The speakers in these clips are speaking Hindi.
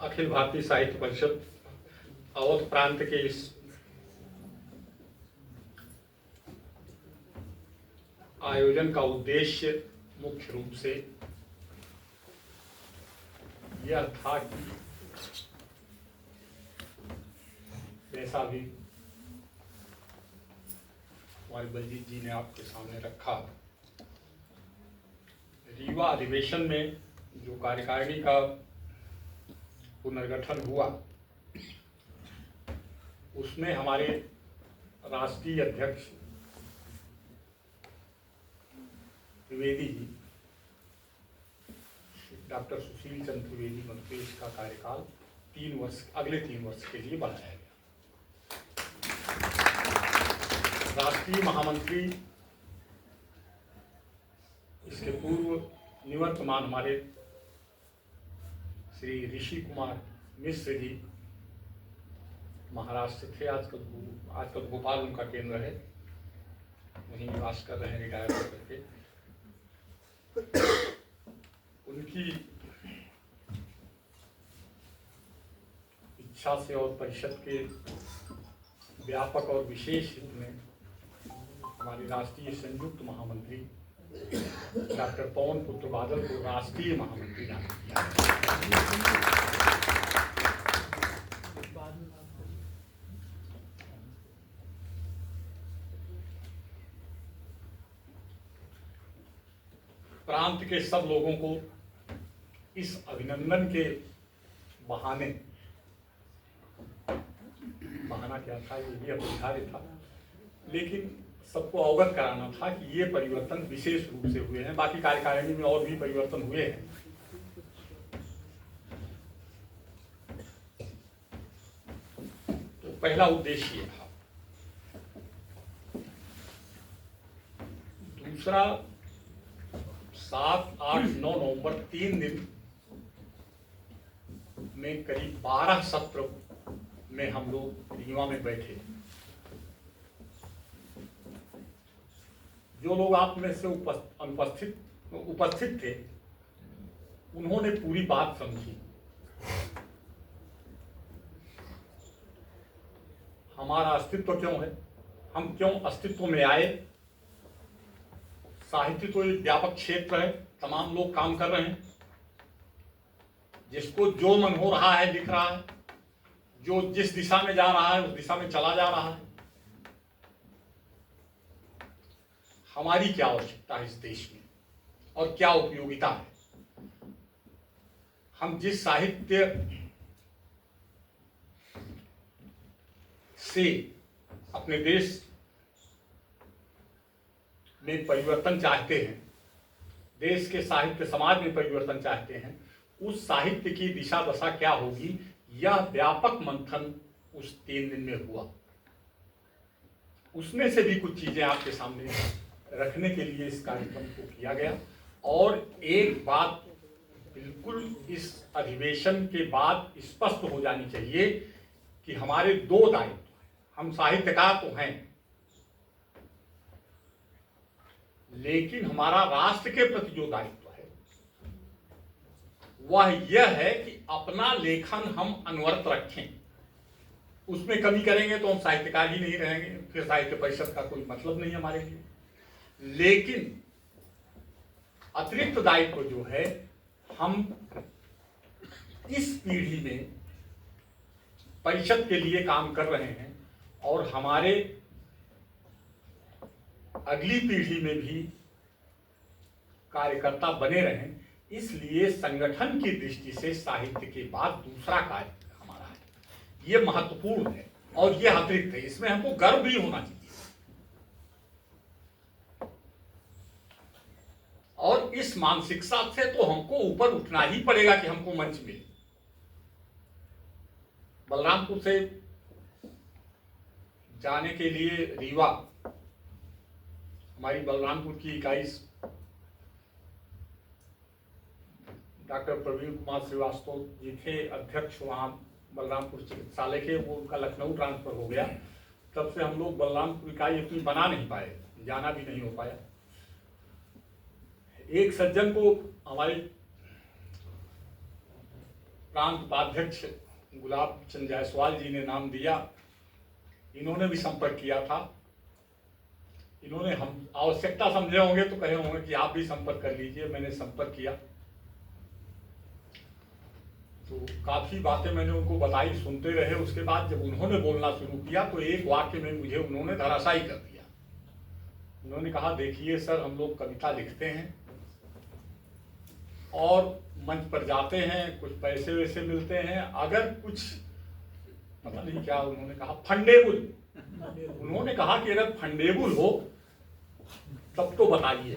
अखिल भारतीय साहित्य परिषद अवध प्रांत के इस आयोजन का उद्देश्य मुख्य रूप से यह था कि जैसा भी हमारे बलजीत जी ने आपके सामने रखा, रीवा अधिवेशन में जो कार्यकारिणी का पुनर्गठन हुआ उसमें हमारे राष्ट्रीय अध्यक्ष त्रिवेदी जी, डॉक्टर सुशील चंद्र त्रिवेदी मंत्री, का कार्यकाल 3 वर्ष, अगले 3 वर्ष के लिए बढ़ाया गया। राष्ट्रीय महामंत्री, इसके पूर्व निवर्तमान हमारे श्री ऋषि कुमार मिश्र जी महाराष्ट्र थे, आजकल भोपाल उनका केंद्र है, वहीं निवास कर रहे हैं रिटायर होकर के। उनकी इच्छा से और परिषद के व्यापक और विशेष हित में हमारे राष्ट्रीय संयुक्त महामंत्री डॉक्टर पवन पुत्र बादल को राष्ट्रीय महामंत्री नामित किया। प्रांत के सब लोगों को इस अभिनंदन के बहाना क्या था, ये भी अपरिहार्य था, लेकिन सबको अवगत कराना था कि ये परिवर्तन विशेष रूप से हुए हैं। बाकी कार्यकारिणी में और भी परिवर्तन हुए हैं, तो पहला उद्देश्य ये था। दूसरा, 7, 8, 9 नवंबर 3 दिन में करीब 12 सत्र में हम लोग रीवा में बैठे। जो लोग आप में से उपस्थित थे उन्होंने पूरी बात समझी। हमारा अस्तित्व क्यों है, हम क्यों अस्तित्व में आए। साहित्य तो एक व्यापक क्षेत्र है, तमाम लोग काम कर रहे हैं, जिसको जो मन हो रहा है लिख रहा है, जो जिस दिशा में जा रहा है उस दिशा में चला जा रहा है। हमारी क्या आवश्यकता है इस देश में और क्या उपयोगिता है। हम जिस साहित्य से अपने देश में परिवर्तन चाहते हैं, देश के साहित्य समाज में परिवर्तन चाहते हैं, उस साहित्य की दिशा दशा क्या होगी, यह व्यापक मंथन उस 3 दिन में हुआ। उसमें से भी कुछ चीजें आपके सामने रखने के लिए इस कार्यक्रम को किया गया। और एक बात बिल्कुल इस अधिवेशन के बाद स्पष्ट हो जानी चाहिए कि हमारे 2 दायित्व हैं। हम साहित्यकार तो हैं, लेकिन हमारा राष्ट्र के प्रति जो दायित्व है वह यह है कि अपना लेखन हम अनवरत रखें। उसमें कमी करेंगे तो हम साहित्यकार ही नहीं रहेंगे, फिर साहित्य परिषद का कोई मतलब नहीं हमारे लिए। लेकिन अतिरिक्त दायित्व जो है, हम इस पीढ़ी में परिषद के लिए काम कर रहे हैं और हमारे अगली पीढ़ी में भी कार्यकर्ता बने रहें, इसलिए संगठन की दृष्टि से साहित्य के बाद दूसरा कार्य हमारा है। ये महत्वपूर्ण है और ये अतिरिक्त है, इसमें हमको गर्व भी होना चाहिए। और इस मानसिकता से तो हमको ऊपर उठना ही पड़ेगा कि हमको मंच मिले। बलरामपुर से जाने के लिए रीवा, हमारी बलरामपुर की इकाई डॉक्टर प्रवीण कुमार श्रीवास्तव जी थे अध्यक्ष वहाँ बलरामपुर चिकित्सालय के, वो उनका लखनऊ ट्रांसफर हो गया। तब से हम लोग बलरामपुर इकाई अपनी बना नहीं पाए, जाना भी नहीं हो पाया। एक सज्जन को हमारे प्रांत उपाध्यक्ष गुलाब चंद जायसवाल जी ने नाम दिया, इन्होंने भी संपर्क किया था। इन्होंने हम आवश्यकता समझे होंगे तो कहे होंगे कि आप भी संपर्क कर लीजिए। मैंने संपर्क किया तो काफी बातें मैंने उनको बताई, सुनते रहे। उसके बाद जब उन्होंने बोलना शुरू किया तो एक वाक्य में मुझे उन्होंने धराशायी कर दिया। उन्होंने कहा, देखिए सर, हम लोग कविता लिखते हैं और मंच पर जाते हैं, कुछ पैसे वैसे मिलते हैं, अगर कुछ पता नहीं क्या उन्होंने कहा, फंडेबल, उन्होंने कहा कि अगर फंडेबल हो तब तो बताइए।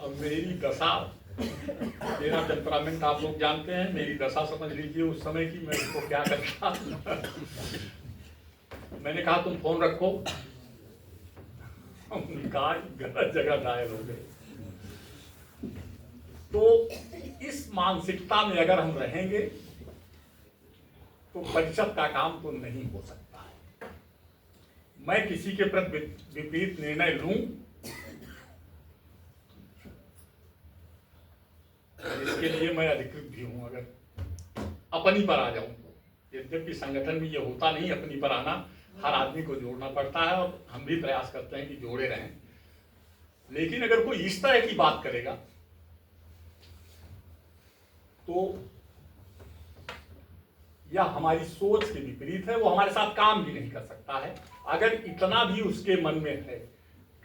अब मेरी दशा, मेरा टेम्परामेंट आप लोग जानते हैं, मेरी दशा समझ लीजिए उस समय की, मैं उसको क्या करता। मैंने कहा तुम फोन रखो। कहा गलत जगह डायल हो गए। तो इस मानसिकता में अगर हम रहेंगे तो परिषद का काम तो नहीं हो सकता है। मैं किसी के प्रति विपरीत निर्णय लूं, इसके लिए मैं अधिकृत भी हूं। अगर अपनी पर आ जाऊं तो, यद्यपि संगठन में ये होता नहीं, अपनी पर आना हर आदमी को जोड़ना पड़ता है और हम भी प्रयास करते हैं कि जोड़े रहें। लेकिन अगर कोई इस तरह की बात करेगा तो यह हमारी सोच के विपरीत है, वो हमारे साथ काम भी नहीं कर सकता है। अगर इतना भी उसके मन में है,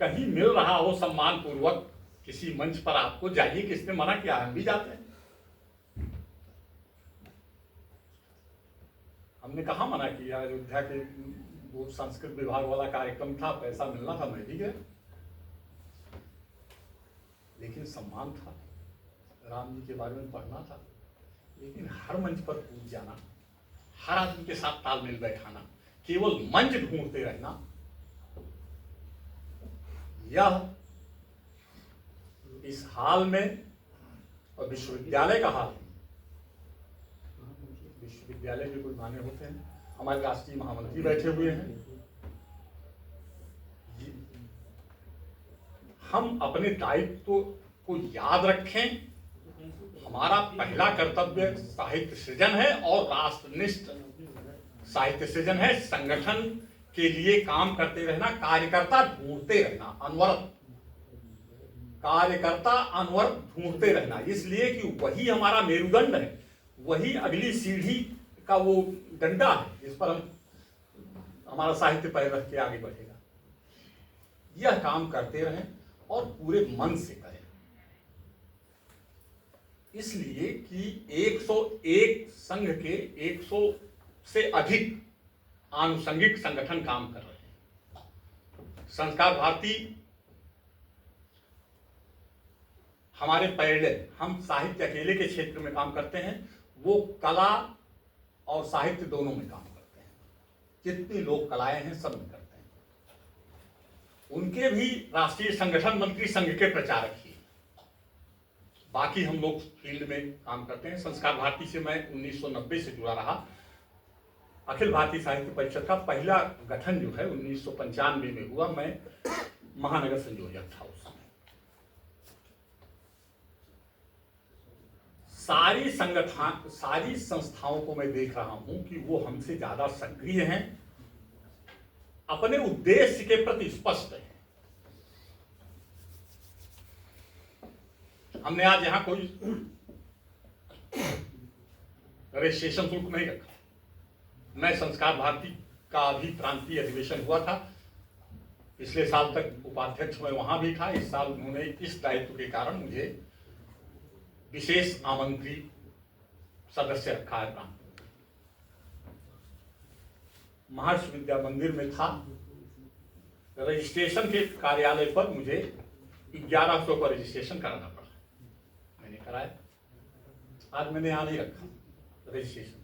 कहीं मिल रहा हो सम्मान पूर्वक किसी मंच पर, आपको जाइए, किसने मना किया, हम भी जाते हैं। हमने कहा मना किया। अयोध्या के वो संस्कृत विभाग वाला कार्यक्रम था, पैसा मिलना था, मैं भी गया, लेकिन सम्मान था, राम जी के बारे में पढ़ना था। लेकिन हर मंच पर कूद जाना, हर आदमी के साथ तालमेल बैठाना, केवल मंच ढूंढते रहना, यह इस हाल में, और विश्वविद्यालय का हाल, विश्वविद्यालय के कुछ माने होते हैं, हमारे राष्ट्रीय महामंत्री बैठे हुए हैं। हम अपने दायित्व को याद रखें। हमारा पहला कर्तव्य साहित्य सृजन है और राष्ट्रनिष्ठ साहित्य सृजन है। संगठन के लिए काम करते रहना, कार्यकर्ता ढूंढते रहना, अनवरत कार्यकर्ता अनवरत ढूंढते रहना, इसलिए कि वही हमारा मेरुदंड है, वही अगली सीढ़ी का वो डंडा है जिस पर हम हमारा साहित्य पैर रख के आगे बढ़ेगा। यह काम करते रहें और पूरे मन से करें, इसलिए कि 101 संघ के 100 से अधिक आनुषंगिक संगठन काम कर रहे हैं। संस्कार भारती हमारे पैरेलल, हम साहित्य अकेले के क्षेत्र में काम करते हैं, वो कला और साहित्य दोनों में काम करते हैं। जितनी लोक कलाएं हैं सब में करते हैं। उनके भी राष्ट्रीय संगठन मंत्री संघ के प्रचारक ही, बाकी हम लोग फील्ड में काम करते हैं। संस्कार भारती से मैं 1990 से जुड़ा रहा। अखिल भारतीय साहित्य परिषद का पहला गठन जो है 1995 में हुआ। मैं महानगर संयोजक था उस समय। सारी संस्थाओं को मैं देख रहा हूं कि वो हमसे ज्यादा सक्रिय हैं, अपने उद्देश्य के प्रति स्पष्ट हैं। हमने आज यहां कोई रजिस्ट्रेशन शुल्क नहीं रखा। मैं संस्कार भारती का अभी प्रांतीय अधिवेशन हुआ था, पिछले साल तक उपाध्यक्ष मैं वहां भी था। इस साल उन्होंने इस दायित्व के कारण मुझे विशेष आमंत्रित सदस्य रखा है। प्रांत महर्षि विद्या मंदिर में था, रजिस्ट्रेशन के कार्यालय पर मुझे 1100 का रजिस्ट्रेशन कराना पड़ा। मैंने कराया। आज मैंने यहाँ नहीं रखा रजिस्ट्रेशन।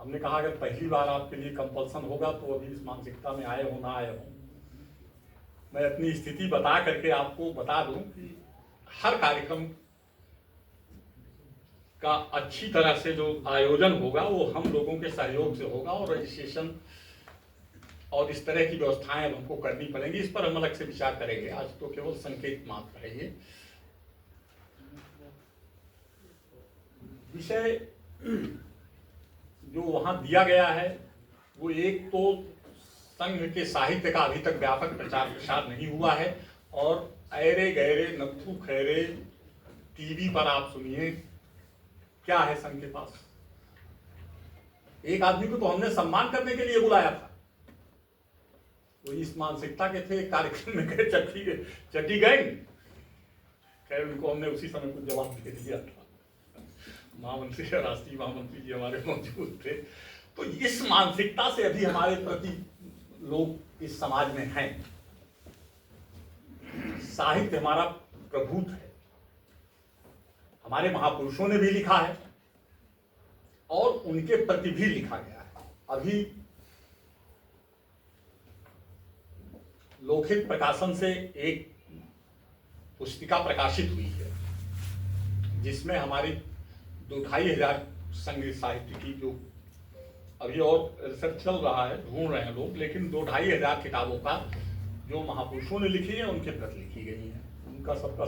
हमने कहा अगर पहली बार आपके लिए कंपल्सन होगा तो अभी इस मानसिकता में आए हो ना आए हो, मैं अपनी स्थिति बता करके आपको बता दूं कि हर कार्यक्रम का अच्छी तरह से जो आयोजन होगा वो हम लोगों के सहयोग से होगा, और रजिस्ट्रेशन और इस तरह की व्यवस्थाएं अब हमको करनी पड़ेंगी। इस पर हम अलग से विचार करेंगे। आज तो केवल संकेत मात्र है ये। विषय जो वहां दिया गया है वो एक तो संघ के साहित्य का अभी तक व्यापक प्रचार प्रसार नहीं हुआ है, और ऐरे गहरे नत्थु खैरे टीवी पर आप सुनिए क्या है संघ के पास। एक आदमी को तो हमने सम्मान करने के लिए बुलाया था, वो इस मानसिकता के थे, कार्यक्रम में गए चट्टी गए। खैर उनको हमने उसी समय कुछ जवाब दे दिया था। महामंत्री राष्ट्रीय महामंत्री जी हमारे मौजूद थे। तो इस मानसिकता से अभी हमारे प्रति लोग इस समाज में हैं। साहित्य हमारा प्रभुत है, हमारे महापुरुषों ने भी लिखा है और उनके प्रति भी लिखा गया है। अभी लोकहित प्रकाशन से एक पुस्तिका प्रकाशित हुई है जिसमें हमारी 2-2,500 संग्रहित साहित्य की, जो अभी और रिसर्च चल रहा है, ढूंढ रहे हैं लोग, लेकिन 2-2,500 किताबों का जो महापुरुषों ने लिखी है उनके प्रति लिखी गई है। उनका सबका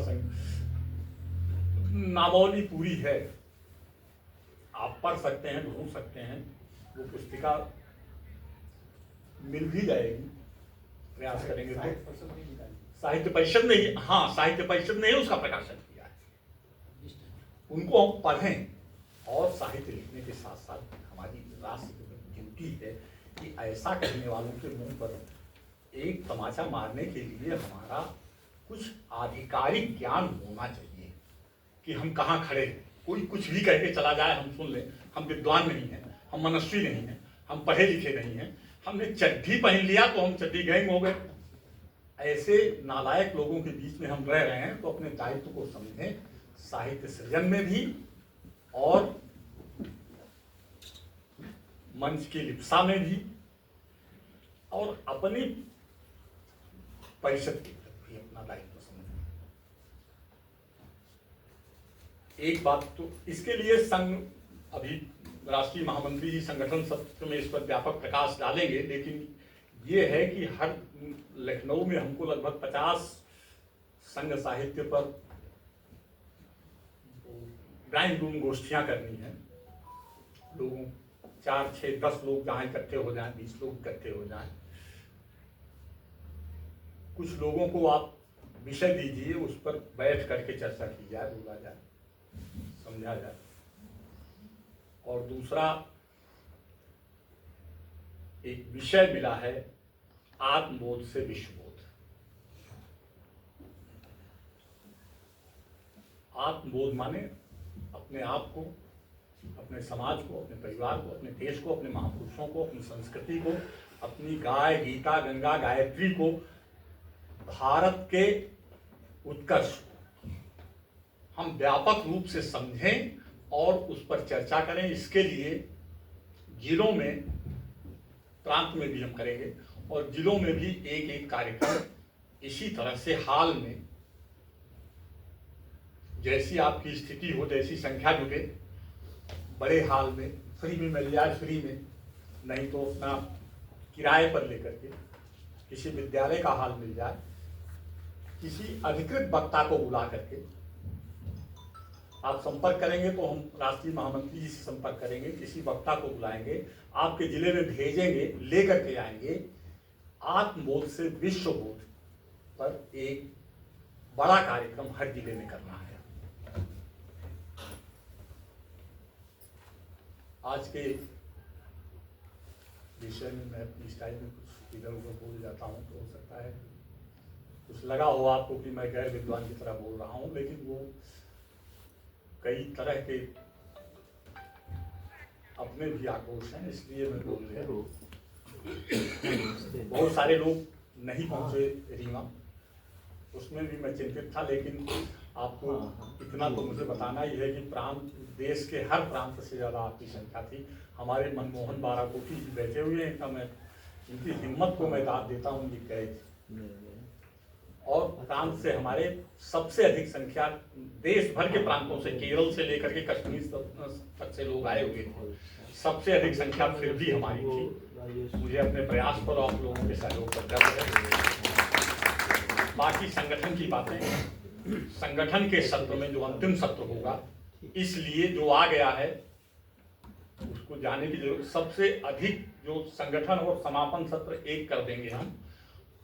नामावली पूरी है, आप पढ़ सकते हैं, ढूंढ सकते हैं, वो पुस्तिका मिल भी जाएगी, प्रयास करेंगे तो। साहित्य परिषद ने, हाँ साहित्य परिषद ने उसका प्रकाशन किया है। उनको हम पढ़ें, और साहित्य लिखने के साथ साथ हमारी राष्ट्र की ड्यूटी है कि ऐसा कहने वालों के मुंह पर एक तमाचा मारने के लिए हमारा कुछ आधिकारिक ज्ञान होना चाहिए कि हम कहाँ खड़े हैं। कोई कुछ भी कह के चला जाए हम सुन लें, हम विद्वान नहीं हैं, हम मनस्वी नहीं हैं, हम पढ़े लिखे नहीं हैं, हमने चड्ढी पहन लिया तो हम चड्ढी गैंग हो गए। ऐसे नालायक लोगों के बीच में हम रह रहे हैं, तो अपने दायित्व को समझें, साहित्य सृजन में भी और मंच की लिप्सा में भी, और अपनी परिषद की तरफ भी अपना दायित्व समझें। एक बात तो इसके लिए संघ, अभी राष्ट्रीय महामंत्री जी संगठन सत्र में इस पर व्यापक प्रकाश डालेंगे, लेकिन ये है कि हर लखनऊ में हमको लगभग 50 संघ साहित्य पर ड्राइंग रूम गोष्ठियां करनी है। लोगों 4, 6, 10 लोग जहाँ इकट्ठे हो जाएं, 20 लोग इकट्ठे हो जाएं। कुछ लोगों को आप विषय दीजिए, उस पर बैठ करके चर्चा की जाए, बोला जाए, समझा जाए। और दूसरा एक विषय मिला है, आत्मबोध से विश्वबोध। आत्मबोध माने अपने आप को, अपने समाज को, अपने परिवार को, अपने देश को, अपने महापुरुषों को, अपनी संस्कृति को, अपनी गाय, गीता, गंगा, गायत्री को, भारत के उत्कर्ष को हम व्यापक रूप से समझें और उस पर चर्चा करें। इसके लिए जिलों में, प्रांत में भी हम करेंगे, और जिलों में भी एक एक कार्यक्रम इसी तरह से हाल में, जैसी आपकी स्थिति हो, जैसी संख्या जुटे, बड़े हाल में फ्री में मिल जाए, फ्री में, नहीं तो अपना किराए पर लेकर के किसी विद्यालय का हाल मिल जाए, किसी अधिकृत वक्ता को बुला करके आप संपर्क करेंगे तो हम राष्ट्रीय महामंत्री जी से संपर्क करेंगे, किसी वक्ता को बुलाएंगे, आपके जिले में भेजेंगे, लेकर के आएंगे। आत्मबोध से विश्वबोध पर एक बड़ा कार्यक्रम हर जिले में करना है। आज के विषय में मैं अपनी स्टाइल में कुछ इधर उधर बोल जाता हूँ, तो हो सकता है कुछ लगा हो आपको कि मैं गैर विद्वान की तरह बोल रहा हूँ, लेकिन वो कई तरह के अपने भी आक्रोश हैं, इसलिए मैं बोल रहा हूँ। बहुत सारे लोग नहीं पहुंचे रीवा, उसमें भी मैं चिंतित था, लेकिन आपको इतना तो मुझे बताना ही है कि प्रांत, देश के हर प्रांत से ज़्यादा आपकी संख्या थी। हमारे मनमोहन बाराकोटी जी बैठे हुए हैं, मैं इनकी हिम्मत को मैं दाद देता हूँ, ये गए थे। और प्रांत से हमारे सबसे अधिक संख्या, देश भर के प्रांतों से, केरल से लेकर के कश्मीर तक से लोग आए हुए थे। सबसे अधिक संख्या फिर भी हमारी थी। मुझे अपने प्रयास पर आप लोगों के सहयोग पर गर्व है। बाकी संगठन की बातें, संगठन के सत्र में जो अंतिम सत्र होगा इसलिए जो आ गया है उसको जाने की जरूरत। सबसे अधिक जो संगठन और समापन सत्र एक कर देंगे हम,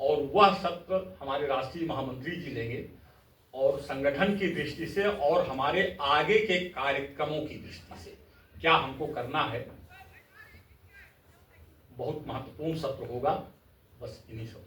और वह सत्र हमारे राष्ट्रीय महामंत्री जी लेंगे, और संगठन की दृष्टि से और हमारे आगे के कार्यक्रमों की दृष्टि से क्या हमको करना है, बहुत महत्वपूर्ण सत्र होगा। बस इन्हीं सब